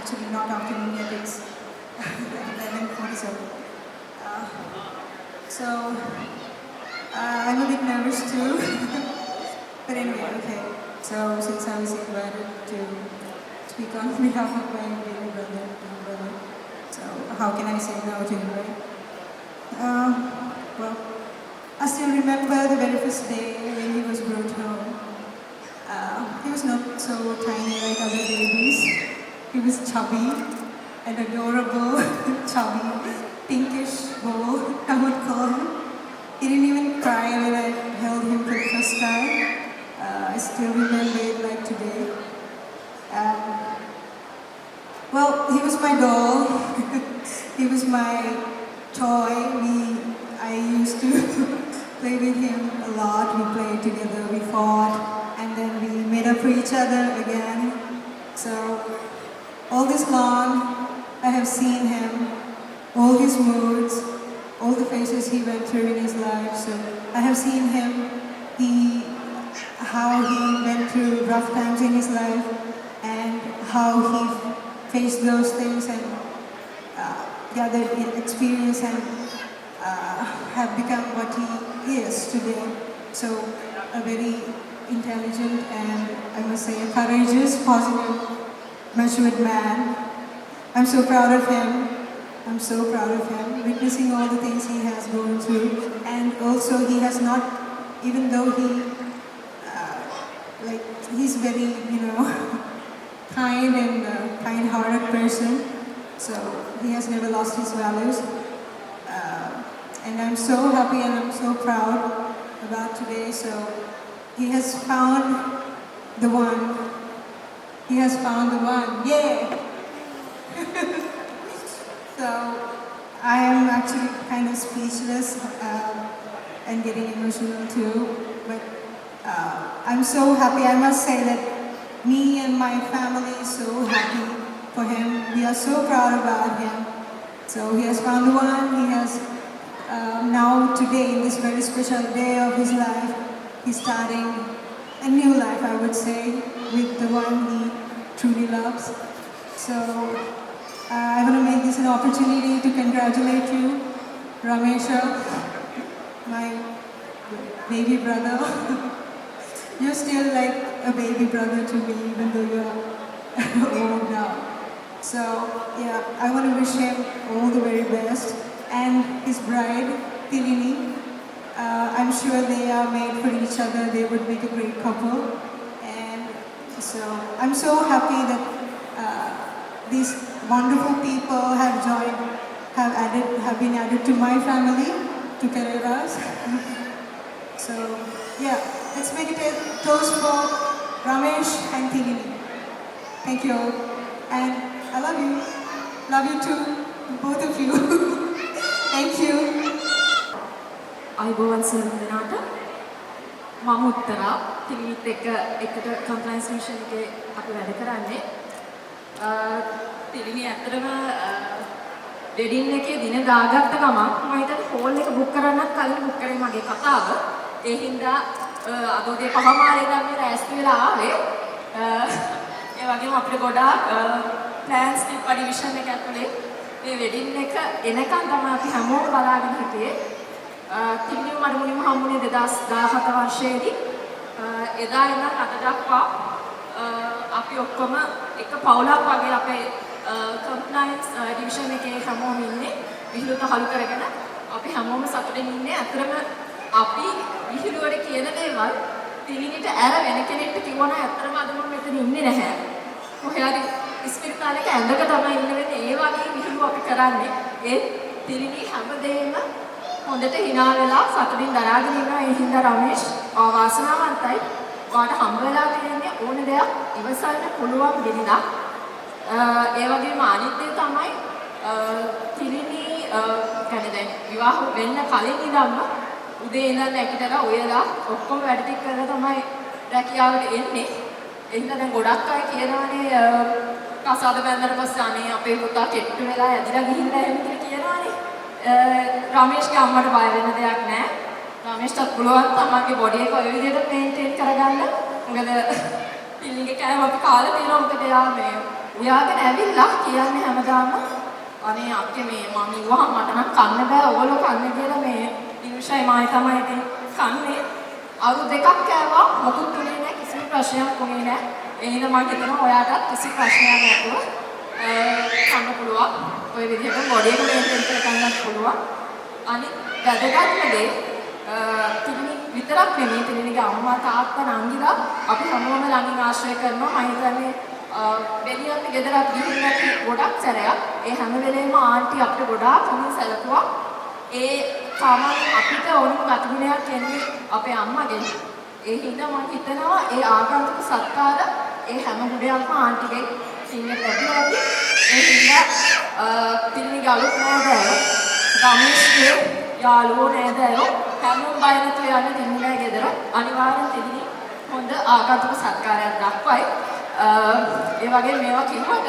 actually not afternoon yet, it's 11:47. Uh, so I'm a bit nervous too. But anyway, okay. So since I was invited to speak on behalf of my baby brother, so how can I say no to him, right? Well, I still remember the very first day when he was brought home. He was not so tiny like other babies. He was chubby and adorable, chubby, pinkish ball, I would call him. He didn't even cry when I held him for the first time. I still remember it like today. Well, he was my doll. He was my toy. I used to play with him a lot. We played together, we fought, and then we made up for each other again. So, all this long, I have seen him, all his moods, all the phases he went through in his life. So, I have seen him, how he went through rough times in his life, and how he faced those things and gathered experience and have become what he is today. So, a very intelligent and, I must say, a courageous, positive, matured man. I'm so proud of him. I'm so proud of him, witnessing all the things he has gone through. And also, he has not, even though he's very, kind and kind-hearted person. So, he has never lost his values. And I'm so happy and I'm so proud about today. So he has found the one. He has found the one. Yay! So I am actually kind of speechless and getting emotional too. But I'm so happy. I must say that me and my family is so happy for him. We are so proud about him. So he has found the one. He has now today, in this very special day of his life, he's starting a new life, I would say, with the one he truly loves. So I want to make this an opportunity to congratulate you, Ramesha, my baby brother. You're still like a baby brother to me, even though you're old now. So yeah, I want to wish him all the very best. And his bride, Tilini, I'm sure they are made for each other. They would make a great couple. And so I'm so happy that these wonderful people have been added to my family, to Pereiras. So yeah, let's make it a toast for Ramesh and Tilini. Thank you all. And I love you. Love you too, both of you. Thank you. අයිබෝවන් සියලුම දෙනාට මම උත්තරා ටිවිත් එකට compliance mission එකේ අපි වැඩ කරන්නේ ටිවිනි ඇත්තටම වෙඩින් එකේ දින දාගත්ත ගමන් මම හිතන්නේ හෝල් එක බුක් කරන්නත් කලින් බුක් කරේ මගේ කතාව ඒ හින්දා අද උදේ 5 මාරේ ඉඳන් මේ රැස්ති වෙලා ආවේ ඒ වගේම අපිට ගොඩාක් ප්ලෑන්ස් ටිප් ඩිවිෂන් එක ඇතුලේ මේ වෙඩින් එක එනකන් තමයි අපි හැමෝම බලාගෙන හිටියේ. තිබුණු මඩමුණිම හම්බුනේ 2017 වර්ෂයේදී. එදා ඉඳන් අද දක්වා අපි ඔක්කොම එක පවුලක් වගේ අපේ කම්ප්ලයන්ස් ඩිවිෂන් එකේ හැමෝම ඉන්නේ. විහිළු තහළු කරගෙන අපි හැමෝම සතුටින් ඉන්නේ. අතරම අපි විහිළුවට කියන දේවල් තිලිනිට ඇර වෙන කෙනෙක්ට කිව්වනම් අතරම අද මම මෙතන ඉන්නේ නැහැ. කොහේ හරි ඉස්පිරිතාලේක ඇඳක තමයි ඉන්න වෙන්නේ. ඒ වගේ විහිළු අපි කරන්නේ. ඒ තිලිනි හැමදේම හොඳට hina වෙලා සතුටින් දරාගෙන ඉන්නවා. ඒ හින්දා රමේෂ් වාසනාවන්තයි. ඔයාට හම්බ වෙලා තියෙන්නේ ඕන දෙයක් ඉවසන්න පුළුවන් දෙනිදා. ඒ වගේම අනිත් දේ තමයි තිලිනි කියන්නේ දැන් විවාහ වෙන්න කලින් ඉඳන්ම උදේ ඉඳන් නැගිටලා ඔයලා ඔක්කොම වැඩ ටික කරලා තමයි රැකියාවට එන්නේ. ඒ හින්දා දැන් ගොඩක් අය කියනවානේ කසාද බැඳලා පස්සේ අනේ අපේ පුතා කෙට්ටු වෙලා ඇදිලා ගිහිල්ලා එහෙම කියනවානේ. රමේෂ්ගේ අම්මට බය වෙන්න දෙයක් නැහැ. රමේෂ්ටත් පුළුවන් තමන්ගේ බොඩි එක ඔය විදිහට මේන්ටේන් කරගන්න. මොකද පිල්ලිගේ කෑම අපි කාලා තියෙනවා. මොකද එයා මේ උයාගෙන ඇවිල්ලා කියන්නේ හැමදාම අනේ අක්කේ මේ මම ඉවහම මට නම් කන්න බෑ ඔයගොල්ලෝ කන්නේ කියලා මේ ඉනුෂයි මායි තමයි ඉතින් කන්නේ අවුරුදු දෙකක් කෑවා මොකුත් උනේ නැහැ කිසිම ප්‍රශ්නයක් උනේ නැහැ ඒ හින්දා මම හිතනවා ඔයාටත් කිසි ප්‍රශ්නයක් නැතුව කන්න පුළුවන් ඔය විදිහට බොඩි එක මේන්ටේන් කරගන්නත් පුළුවන් අනිත් වැදගත්ම දේ තිබුණේ විතරක් නෙමෙයි තිබුණේගේ අම්මා තාත්තා නංගිලා අපි හැමෝම ළඟින් ආශ්‍රය කරනවා මම හිතන්නේ බෙලියත් ගෙදරත් ගිහින් නැති ගොඩක් සැරයක් ඒ හැම වෙලේම ආන්ටි අපිට ගොඩාක් හොඳින් සැලකුවා ඒ සාමාන්‍ය අපිට ඕනම ගතිගුණයක් එන්නේ අපේ අම්මගෙන් ඒ හින්දා මම හිතනවා ඒ ආගන්තුක සත්කාර ඒ හැම ගුණයක්ම ආන්ටිගෙන් ඉන්නේ ලැබුණාදී ඒ හින්දා තිරිණිගේ අලුත් නෑදෑයෝ ගමේෂ්ගේ යාළුවෝ නෑදෑයෝ හැමෝම බය නැතුව යන්න තිරිණිගේ ගෙදර අනිවාර්යෙන් තිරිණි හොඳ ආගන්තුක සත්කාරයක් දක්වයි ඒ වගේ මේවා කිව්වට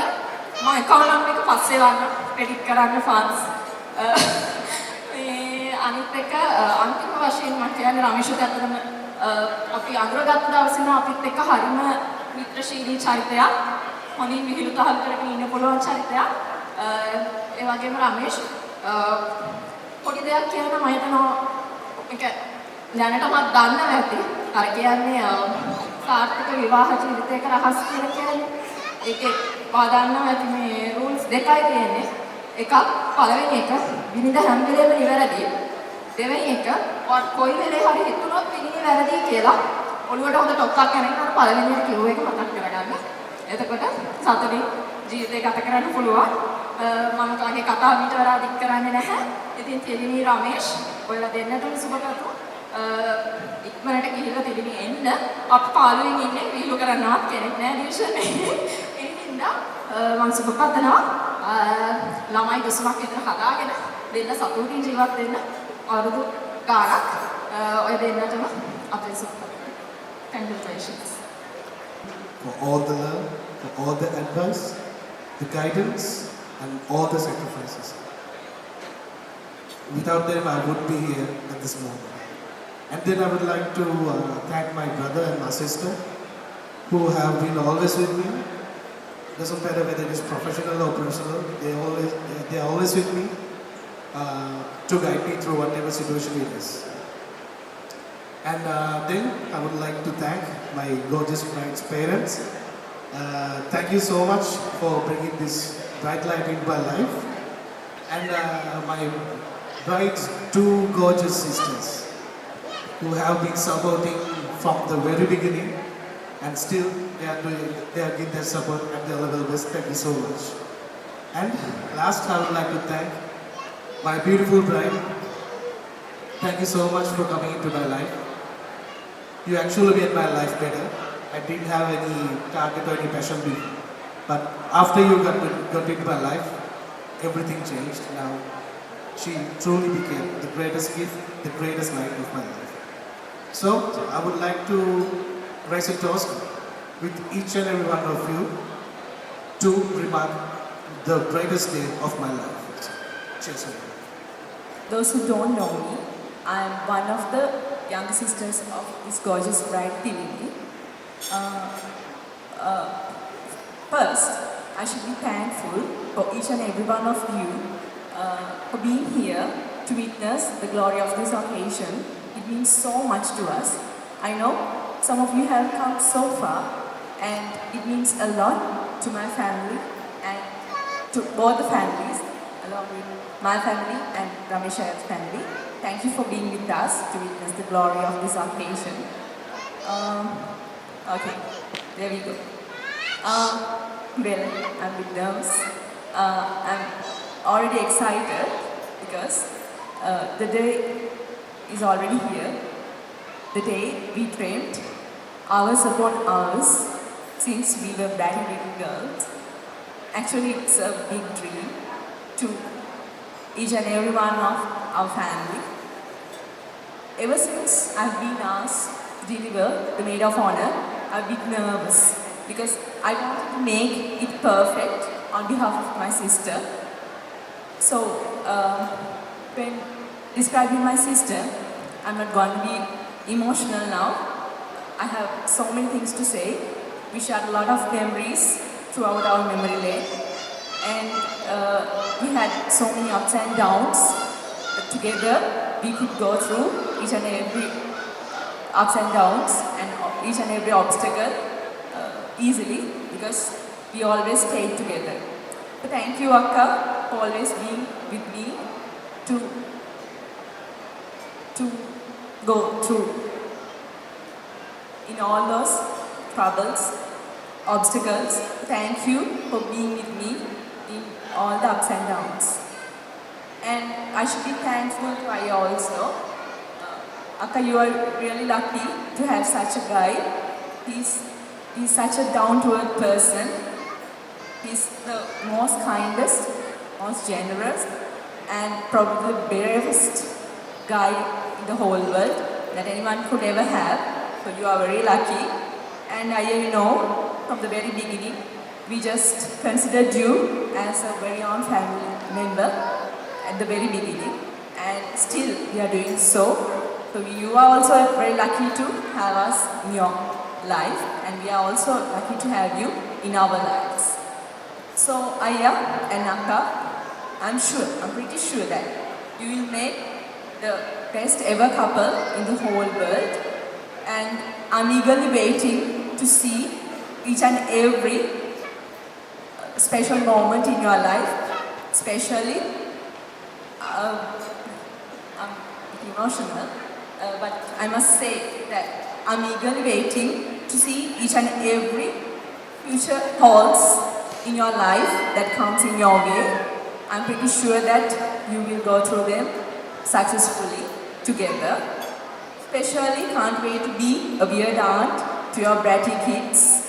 මම account number එක පස්සේ වන්න credit කරන්න funds මේ අනිත් එක අන්තිම වශයෙන් මම කියන්නේ රමේෂත් ඇත්තටම අපි අඳුරගත්ත දවසේ නම් අපිත් එක්ක හරිම මිත්‍රශීලී චරිතයක් හොඳින් විහිළු තහල් කරගෙන ඉන්න පුළුවන් චරිතයක් ඒ වගේම රමේෂ් පොඩි දෙයක් කියන්න මම හිතනවා ඒක දැනටමත් දන්නවා ඇති අර කියන්නේ සාර්ථක විවාහ ජීවිතයක රහස් කියලා කියන්නේ ඒකේ පාදන්නවා ඇති මේ රූල්ස් දෙකයි තියෙන්නේ එකක් පළවෙනි එක විනිද හැම වෙලේම නිවැරදි දෙවෙනි එක කොයි වෙලේ හරි හිතුනොත් විනිද වැරදි කියලා ඔළුවට හොඳ ටොක්ක්ක් කරගෙන අර පළවෙනි එක කිව්ව එක මතක් කරගන්න එතකොට සතුටින් ජීවිතය ගත කරන්න පුළුවන් මම කාගේ කතාව මීට වඩා දික් කරන්නේ නැහැ ඉතින් තෙලිනී රමේෂ් ඔයලා දෙන්නටම සුබපතමු ඉක්මනට ගිහිල්ලා තිබෙන එන්න අපි පාළුවෙන් ඉන්නේ විහිළු කරන්නවත් කෙනෙක් නෑ ඩිවිෂන් එකේ ඒ හින්දා මම සුබපතනවා ළමයි දෙසුමක් විතර හදාගෙන දෙන්න සතුටින් ජීවත් වෙන්න අවුරුදු ගාණක් ඔය දෙන්නටම අපේ සුබපතනවා congratulations for all the love, for all the advice, the guidance and all the sacrifices. Without them I wouldn't be here at this moment. And then I would like to thank my brother and my sister who have been always with me. Doesn't matter whether it is professional or personal, they are always with me to guide me through whatever situation it is. And then I would like to thank my gorgeous bride's parents. Thank you so much for bringing this bright light into my life. And my bride's two gorgeous sisters who have been supporting from the very beginning and still they are giving their support at their level best. Thank you so much. And last I would like to thank my beautiful bride. Thank you so much for coming into my life. You actually made my life better. I didn't have any target or any passion before. But after you got into my life, everything changed. Now she truly became the greatest gift, the greatest light of my life. So I would like to raise a toast with each and every one of you to remark the greatest day of my life. Cheers. Those who don't know me, I am one of the younger sisters of this gorgeous bride, Tilini. First, I should be thankful for each and every one of you for being here to witness the glory of this occasion. It means so much to us. I know some of you have come so far, and it means a lot to my family and to both the families, along with my family and Ramesh's family. Thank you for being with us to witness the glory of this occasion. Okay, there we go. Well, I'm with nerves. I'm already excited because the day is already here. The day we dreamed hours upon hours since we were very little girls. Actually, it's a big dream to each and every one of our family. Ever since I've been asked to deliver the maid of honor, I've been nervous because I wanted to make it perfect on behalf of my sister. So, when describing my sister, I'm not going to be emotional now. I have so many things to say. We shared a lot of memories throughout our memory lane. And we had so many ups and downs, but together we could go through each and every ups and downs and each and every obstacle easily because we always stayed together. So thank you, Akka, for always being with me to go through in all those troubles, obstacles. Thank you for being with me in all the ups and downs. And I should be thankful to Aya also. Akka, you are really lucky to have such a guy. He's such a down-to-earth person. He's the most kindest, most generous, and probably the bravest guy in the whole world that anyone could ever have. So you are very lucky. And you know, from the very beginning, we just considered you as a very own family member at the very beginning. And still, we are doing so. So you are also very lucky to have us in your life. And we are also lucky to have you in our lives. So Aya and Akka, I'm pretty sure that you will make the best ever couple in the whole world. And I'm eagerly waiting to see each and every special moment in your life. Especially, I'm emotional, but I must say that I'm eagerly waiting to see each and every future halts in your life that comes in your way. I'm pretty sure that you will go through them successfully together. Especially, can't wait to be a weird aunt to your bratty kids.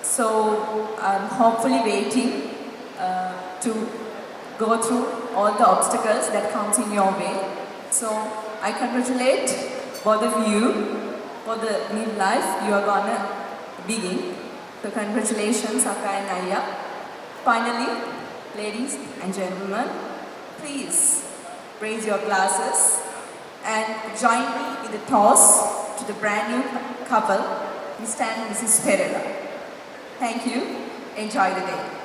So I'm hopefully waiting to go through all the obstacles that comes in your way. So I congratulate both of you for the new life you are gonna begin. So congratulations, Akka and Aya. Finally, ladies and gentlemen, please raise your glasses and join me in the toast to the brand new couple, Mr. and Mrs. Perera. Thank you. Enjoy the day.